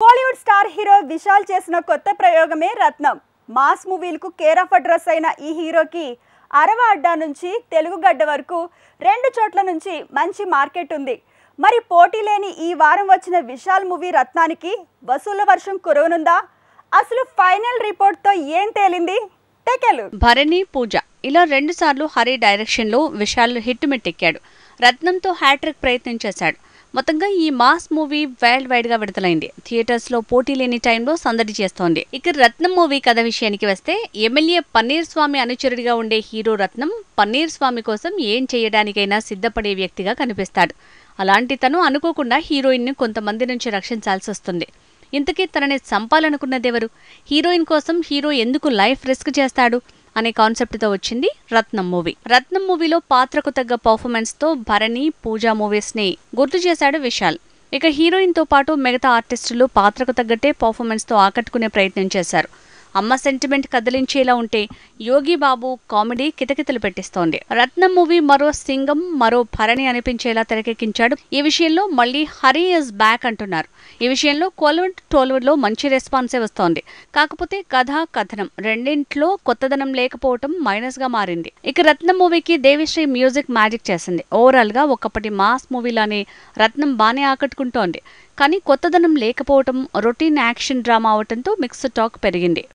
Bollywood star hero Vishal చేసిన కొత్త ప్రయోగమే రత్నం. Mass మూవీలకు care of address అయిన ఈ హీరోకి అరవ అడ్డా నుంచి తెలుగు గడ్డ వరకు 2 చోట్ల నుంచి మంచి మార్కెట్ ఉంది. మరి పోటీ లేని ఈ వారం వచ్చిన విశాల్ మూవీ రత్నానికి వసూళ్ల వర్షం కురవనుందా? అసలు ఫైనల్ రిపోర్ట్ తో ఏం తేలింది? భరణి పూజ ఇలా 2 సార్లు హరి డైరెక్షన్ లో విశాల్ హిట్ మెట్టెక్కాడు. రత్నంతో హ్యాట్రిక్ ప్రయత్నం చేశాడు. మొత్తంగా ఈ మాస్ మూవీ వరల్డ్ వైడ్ గా విడుదలైంది. థియేటర్స్ లో పోటీ లేని టైంలో సందడి చేస్తోంది. ఇక రత్నం మూవీ కథ విషయానికి వస్తే, ఎమ్మెల్యే పన్నీర్ స్వామి అనుచరుడిగా ఉండే హీరో రత్నం పన్నీర్ స్వామి కోసం ఏం చేయడానికైనా సిద్ధపడే వ్యక్తిగా కనిపిస్తాడు. అలాంటి తను అనుకోకుండా హీరోయిన్ ని కొంతమంది నుంచి రక్షించాల్సి వస్తుంది. ఇంతకీ తనని చంపాలనుకున్నదెవరు? హీరోయిన్ కోసం హీరో ఎందుకు లైఫ్ రిస్క్ చేస్తాడు అనే కాన్సెప్ట్ తో వచ్చింది రత్నం మూవీ. రత్నం మూవీలో పాత్రకు తగ్గ పర్ఫార్మెన్స్ తో భరణి, పూజా మూవీస్ ని గుర్తు చేశాడు విశాల్. ఇక హీరోయిన్ తో పాటు మిగతా ఆర్టిస్టులు పాత్రకు తగ్గట్టే పర్ఫార్మెన్స్ తో ఆకట్టుకునే ప్రయత్నం చేశారు. అమ్మ సెంటిమెంట్ కదిలించేలా ఉంటే యోగి బాబు కామెడీ కితకితలు పెట్టిస్తోంది. రత్నం మూవీ మరో సింగం, మరో భరణి అనిపించేలా తెరకెక్కించాడు. ఈ విషయంలో మళ్ళీ హరి ఇస్ బ్యాక్ అంటున్నారు. ఈ విషయంలో కోలీవుడ్ లో మంచి రెస్పాన్సే వస్తోంది. కాకపోతే కథనం రెండింట్లో కొత్తదనం లేకపోవటం మైనస్ గా మారింది. ఇక రత్నం మూవీకి దేవిశ్రీ మ్యూజిక్ మ్యాజిక్ చేసింది. ఓవరాల్ గా ఒకప్పటి మాస్ మూవీలానే రత్నం బానే ఆకట్టుకుంటోంది. కానీ కొత్తదనం లేకపోవటం, రొటీన్ యాక్షన్ డ్రామా అవటంతో మిక్స్డ్ టాక్ పెరిగింది.